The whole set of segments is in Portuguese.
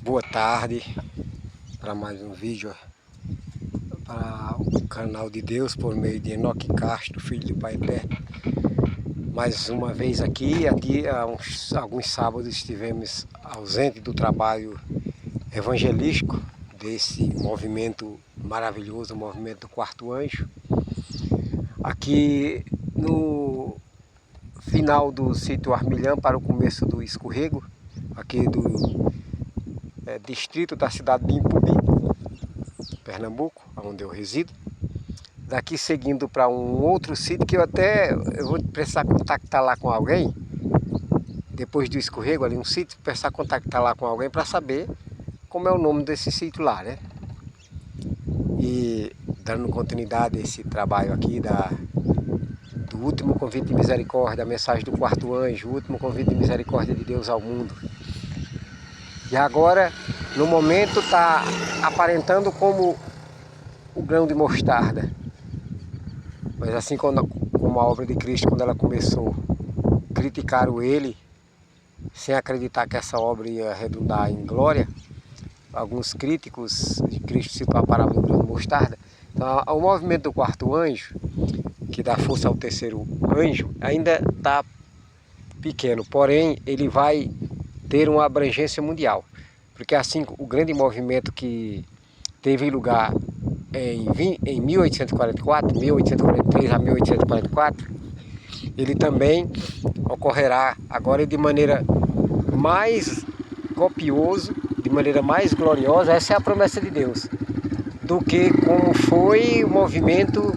Boa tarde para mais um vídeo para o canal de Deus por meio de Enoque Castro, filho do Pai Eterno. Mais uma vez aqui, alguns sábados estivemos ausentes do trabalho evangelístico desse movimento maravilhoso, o movimento do Quarto Anjo. Aqui no final do sítio Armilhã para o começo do Escorrego, aqui do distrito da cidade de Impubi, Pernambuco, onde eu resido. Daqui seguindo para um outro sítio que eu vou precisar contactar lá com alguém, depois do Escorrego, ali um sítio, precisar contactar lá com alguém para saber como é o nome desse sítio lá, né? E dando continuidade a esse trabalho aqui do último convite de misericórdia, a mensagem do Quarto Anjo, o último convite de misericórdia de Deus ao mundo. E agora, no momento, está aparentando como o grão de mostarda. Mas assim como a obra de Cristo, quando ela começou, criticaram ele, sem acreditar que essa obra ia redundar em glória. Alguns críticos de Cristo citam a parábola do grão de mostarda. Então, o movimento do Quarto Anjo, que dá força ao terceiro anjo, ainda está pequeno, porém ele vai ter uma abrangência mundial, porque assim o grande movimento que teve lugar em 1844, 1843 a 1844, ele também ocorrerá agora de maneira mais copiosa, de maneira mais gloriosa. Essa é a promessa de Deus, do que como foi o movimento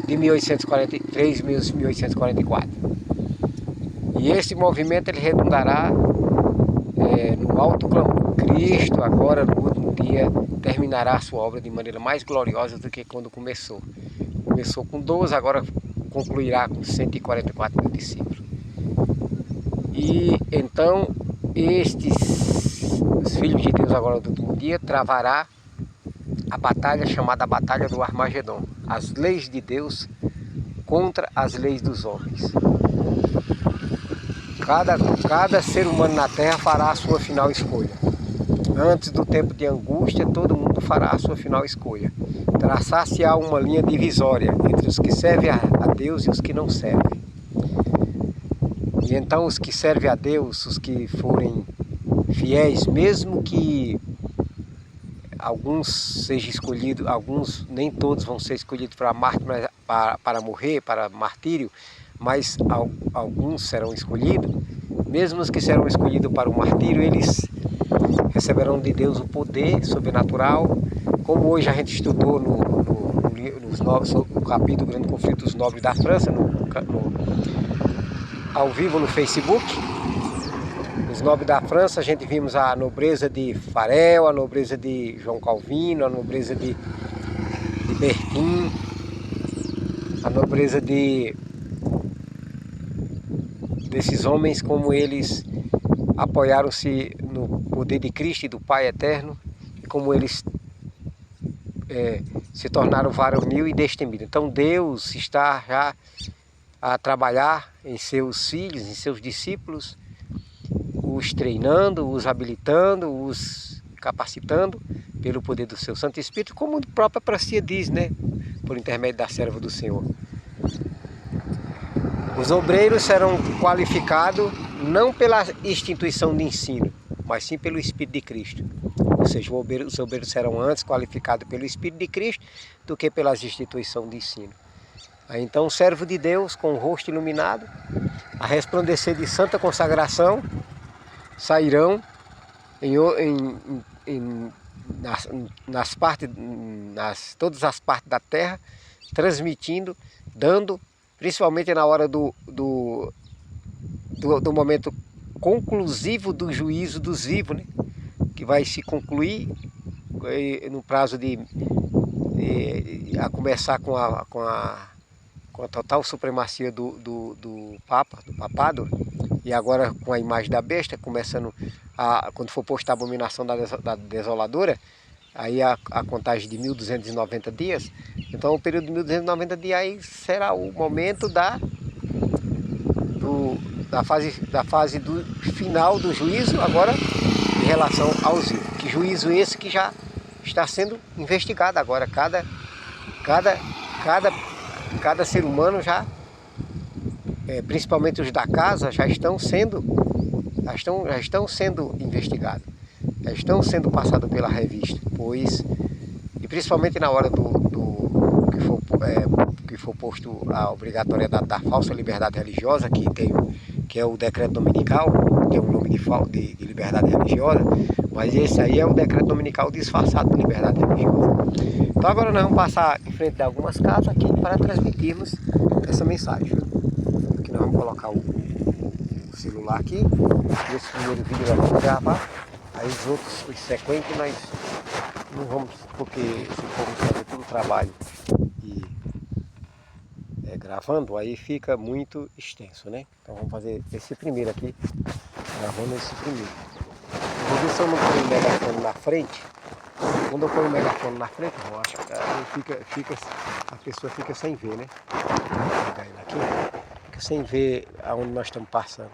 de 1843, 1844. E esse movimento ele redundará no alto clamor. Cristo agora no último dia terminará a sua obra de maneira mais gloriosa do que quando começou. Começou com 12, agora concluirá com 144 mil discípulos. E então os filhos de Deus agora no último dia travará a batalha chamada a Batalha do Armagedon. As leis de Deus contra as leis dos homens. Cada ser humano na Terra fará a sua final escolha. Antes do tempo de angústia, todo mundo fará a sua final escolha. Traçar-se-á uma linha divisória entre os que servem a Deus e os que não servem. E então os que servem a Deus, os que forem fiéis, mesmo que alguns sejam escolhidos, alguns, nem todos vão ser escolhidos para morrer, para martírio, mas alguns serão escolhidos. Mesmo os que serão escolhidos para o martírio, eles receberão de Deus o poder sobrenatural, como hoje a gente estudou no capítulo Grande Conflito dos Nobres da França, ao vivo no Facebook. Os nobres da França, a gente vimos a nobreza de Farel, a nobreza de João Calvino, a nobreza de Bertin, a nobreza desses homens, como eles apoiaram-se no poder de Cristo e do Pai Eterno, e como eles se tornaram varonil e destemido. Então Deus está já a trabalhar em seus filhos, em seus discípulos, os treinando, os habilitando, os capacitando pelo poder do seu Santo Espírito, como a própria profecia diz, né? Por intermédio da serva do Senhor. Os obreiros serão qualificados não pela instituição de ensino, mas sim pelo Espírito de Cristo. Ou seja, os obreiros serão antes qualificados pelo Espírito de Cristo do que pelas instituições de ensino. Aí, então, o servo de Deus, com o rosto iluminado, a resplandecer de santa consagração, sairão todas as partes da terra, transmitindo, dando, principalmente na hora do momento conclusivo do juízo dos vivos, né? Que vai se concluir no prazo a começar com a total supremacia do papado, e agora com a imagem da besta, começando quando for posta a abominação da desoladora, aí a contagem de 1290 dias. Então o período de 1290 dias aí será o momento da fase do final do juízo, agora em relação aos ímpios. Que juízo esse que já está sendo investigado agora. Cada ser humano já, principalmente os da casa, já estão sendo investigados, já estão sendo passados pela revista, e principalmente na hora que for posto a obrigatoriedade da falsa liberdade religiosa, que é o decreto dominical, tem um nome de liberdade religiosa, mas esse aí é o decreto dominical disfarçado de liberdade religiosa. Então agora nós vamos passar em frente de algumas casas aqui para transmitirmos essa mensagem. Aqui nós vamos colocar o celular aqui, esse primeiro vídeo nós vamos gravar, aí os outros, os sequentes, nós não vamos, porque se formos fazer todo o trabalho e gravando, aí fica muito extenso, né? Então vamos fazer esse primeiro aqui, gravando esse primeiro. Vou ver se eu não ponho o megafone na frente. Quando eu ponho o megafone na frente, eu acho que a pessoa fica sem ver, né? Vou pegar ele aqui, fica sem ver aonde nós estamos passando.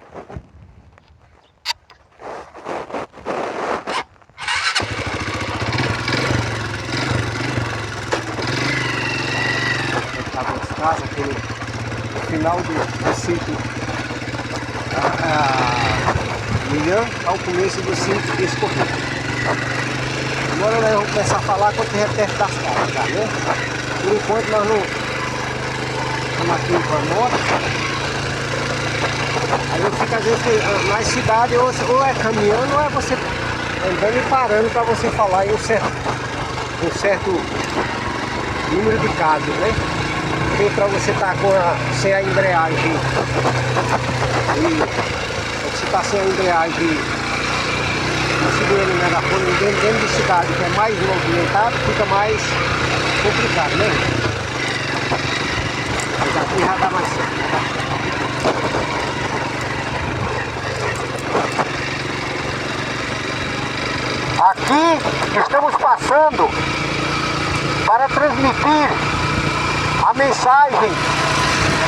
Aqui no final do sítio Milhã ao começo do sítio Escorrego. Agora nós vamos começar a falar quando estiver perto das casas, tá, né? Por enquanto nós não estamos aqui com a moto. A gente fica às vezes na cidade ou é caminhando ou é você andando e parando para você falar em um certo número de casos, né? Tem para você estar sem a embreagem você está sem a embreagem segurando o megafone dentro de cidade que é mais movimentado, fica mais complicado, né? Mas aqui já dá mais certo, tá? Aqui estamos passando para transmitir a mensagem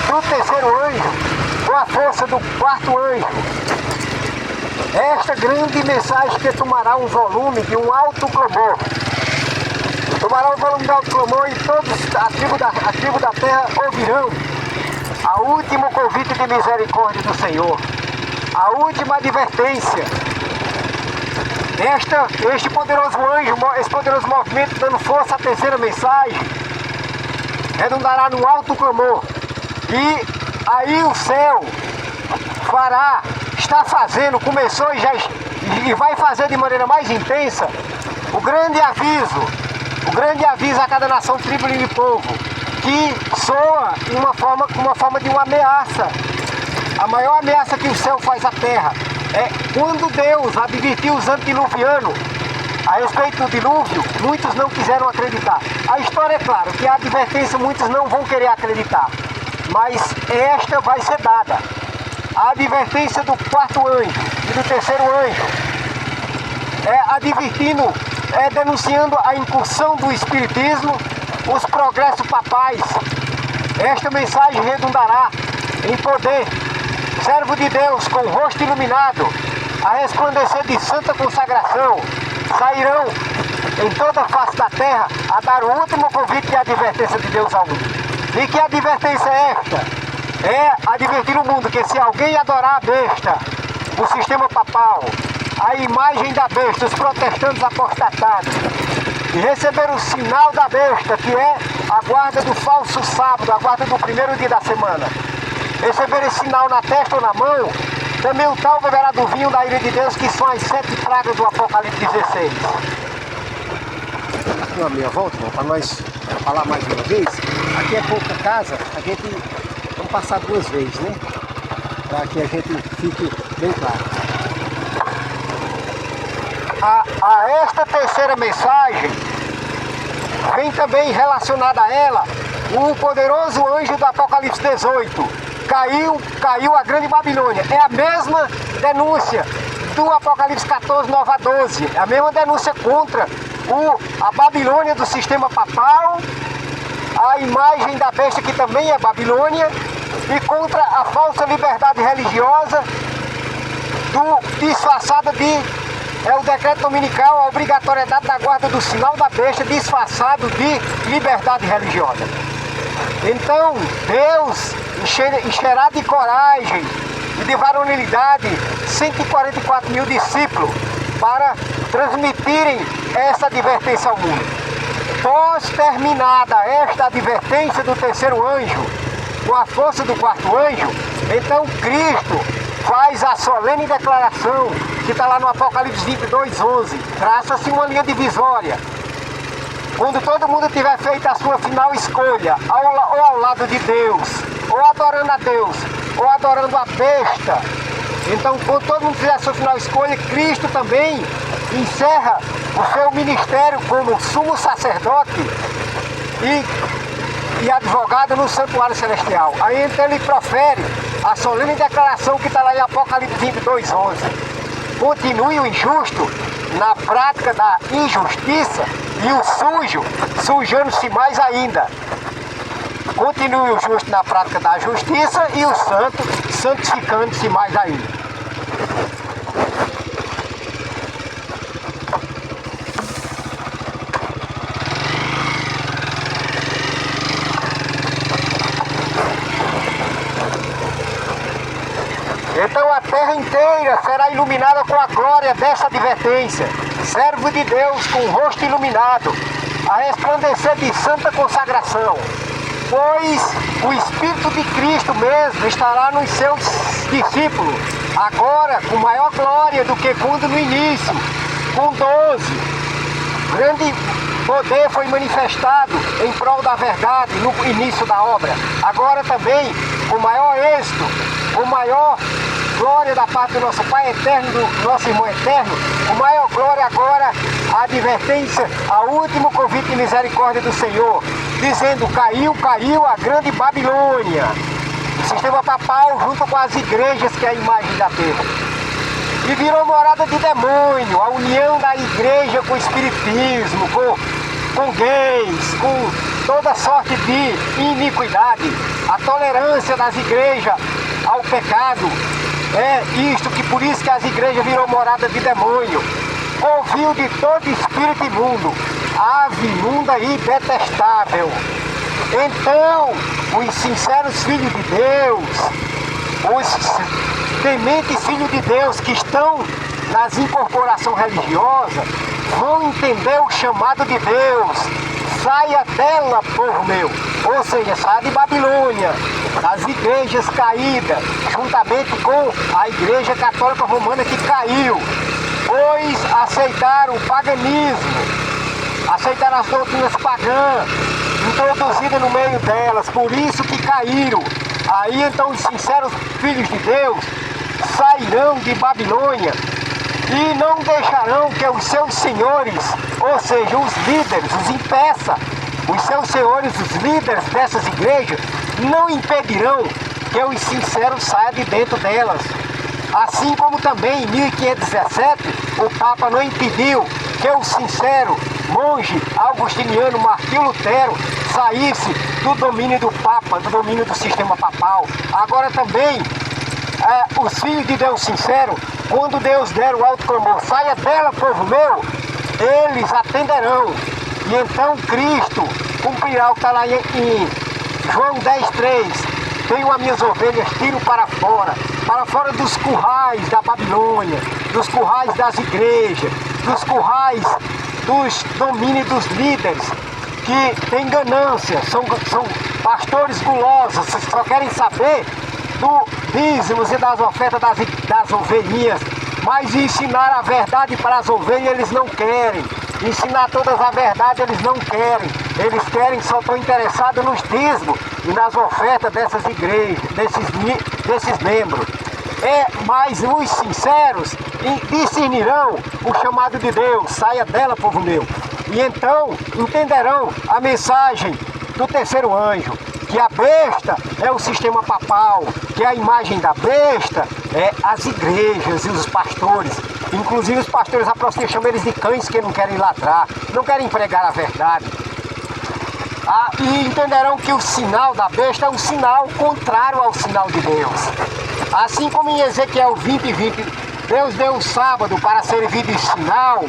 do terceiro anjo com a força do quarto anjo. Esta grande mensagem que tomará um volume de um alto clamor. Tomará um volume de alto clamor e todos a tribo da terra ouvirão a último convite de misericórdia do Senhor, a última advertência. Este poderoso anjo, esse poderoso movimento dando força à terceira mensagem, redundará no alto clamor, e aí o céu está fazendo, começou e vai fazer de maneira mais intensa o grande aviso a cada nação, tribo e povo, que soa uma forma de uma ameaça. A maior ameaça que o céu faz à terra é quando Deus advertiu os antediluvianos a respeito do dilúvio. Muitos não quiseram acreditar. A história é clara, que a advertência muitos não vão querer acreditar, mas esta vai ser dada. A advertência do quarto anjo e do terceiro anjo denunciando a incursão do espiritismo, os progressos papais. Esta mensagem redundará em poder. Servo de Deus com o rosto iluminado, a resplandecer de santa consagração, sairão em toda a face da terra a dar o último convite de advertência de Deus ao mundo. E que advertência é esta? É advertir o mundo que se alguém adorar a besta, o sistema papal, a imagem da besta, os protestantes apostatados, e receber o sinal da besta, que é a guarda do falso sábado, a guarda do primeiro dia da semana, receber esse sinal na testa ou na mão, também o tal beberá do vinho da ira de Deus, que são as 7 pragas do Apocalipse 16. Aqui uma meia volta, para nós falar mais uma vez. Aqui é pouca casa, a gente vamos passar 2 vezes, né? Para que a gente fique bem claro. A esta terceira mensagem vem também relacionada a ela o poderoso anjo do Apocalipse 18. Caiu a grande Babilônia. É a mesma denúncia do Apocalipse 14, 9 a 12. É a mesma denúncia contra a Babilônia do sistema papal, a imagem da besta, que também é Babilônia, e contra a falsa liberdade religiosa disfarçada de o decreto dominical, a obrigatoriedade da guarda do sinal da besta disfarçado de liberdade religiosa. Então Deus, encherá de coragem e de varonilidade 144 mil discípulos para transmitirem essa advertência ao mundo. Pós terminada esta advertência do terceiro anjo, com a força do quarto anjo, então Cristo faz a solene declaração que está lá no Apocalipse 22:11. Traça-se uma linha divisória. Quando todo mundo tiver feito a sua final escolha, ou ao lado de Deus, ou adorando a Deus, ou adorando a besta, então quando todo mundo fizer a sua final escolha, Cristo também encerra o seu ministério como sumo sacerdote e advogado no santuário celestial. Aí então ele profere a solene declaração que está lá em Apocalipse 22:11. Continue o injusto na prática da injustiça e o sujo sujando-se mais ainda. Continue o justo na prática da justiça e o santo santificando-se mais ainda. Então a terra inteira será iluminada com a glória dessa advertência. Servo de Deus com o rosto iluminado, a resplandecer de santa consagração. Pois o Espírito de Cristo mesmo estará nos seus discípulos, agora com maior glória do que quando no início, com 12. Grande poder foi manifestado em prol da verdade no início da obra. Agora também, com maior êxito, com maior glória da parte do nosso Pai eterno, do nosso irmão eterno, com maior glória agora, a advertência, ao último convite de misericórdia do Senhor, dizendo: caiu a grande Babilônia, o sistema papal junto com as igrejas, que é a imagem da besta, e virou morada de demônio, a união da igreja com o espiritismo, com gays, com toda sorte de iniquidade, a tolerância das igrejas ao pecado. É isto que por isso que as igrejas virou morada de demônio, covil de todo espírito imundo, ave imunda e detestável. Então, os sinceros filhos de Deus, os tementes filhos de Deus que estão nas incorporações religiosas, vão entender o chamado de Deus. Saia dela, povo meu, ou seja, saia de Babilônia, as igrejas caídas, juntamente com a igreja católica romana que caiu, pois aceitaram o paganismo, aceitaram as doutrinas pagãs, introduzidas no meio delas, por isso que caíram. Aí então os sinceros filhos de Deus sairão de Babilônia e não deixarão que os seus senhores, ou seja, os líderes, os impeça, os seus senhores, os líderes dessas igrejas, não impedirão que os sinceros saiam de dentro delas. Assim como também em 1517, o Papa não impediu que o sincero monge augustiniano Martinho Lutero saísse do domínio do Papa, do domínio do sistema papal. Agora também, os filhos de Deus sincero, quando Deus der o alto clamor, saia dela, povo meu, eles atenderão. E então Cristo cumprirá o que está lá em João 10:3. Tenho as minhas ovelhas, tiro para fora dos currais da Babilônia, dos currais das igrejas, dos currais dos domínios dos líderes, que têm ganância, são pastores gulosos, só querem saber do dízimos e das ofertas das ovelhinhas, mas ensinar a verdade para as ovelhas eles não querem, ensinar todas a verdade eles não querem, eles querem, só estão interessados nos dízimos e nas ofertas dessas igrejas, desses membros. Mas os sinceros discernirão o chamado de Deus, saia dela, povo meu, e então entenderão a mensagem do terceiro anjo, que a besta é o sistema papal, que a imagem da besta é as igrejas e os pastores. Inclusive os pastores aproximam, chamam eles de cães que não querem ladrar, não querem pregar a verdade. E entenderão que o sinal da besta é um sinal contrário ao sinal de Deus. Assim como em Ezequiel 20:20, Deus deu um sábado para servir de sinal.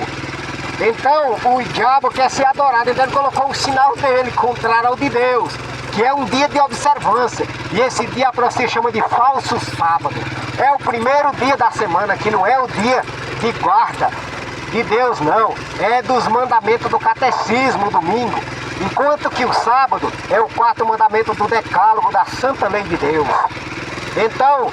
Então o diabo quer ser adorado, então ele colocou o sinal dele contrário ao de Deus, que é um dia de observância. E esse dia para você chama de falso sábado. É o primeiro dia da semana, que não é o dia de guarda de Deus, não. É dos mandamentos do catecismo, domingo. Enquanto que o sábado é o quarto mandamento do decálogo da santa lei de Deus. Então,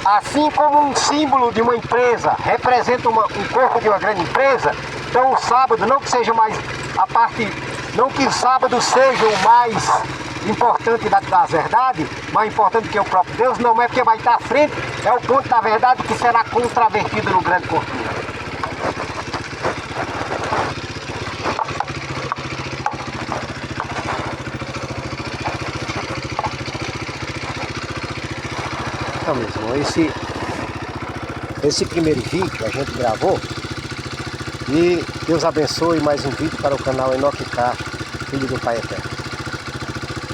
assim como um símbolo de uma empresa representa um corpo de uma grande empresa, então o sábado não que seja mais a parte, não que o sábado seja o mais importante da verdade, mais importante que o próprio Deus, não é porque vai estar à frente, é o ponto da verdade que será contravertido no grande corpo. Então, meu irmão, esse primeiro vídeo a gente gravou e Deus abençoe mais um vídeo para o canal Enoque Castro, Filho do Pai Eterno.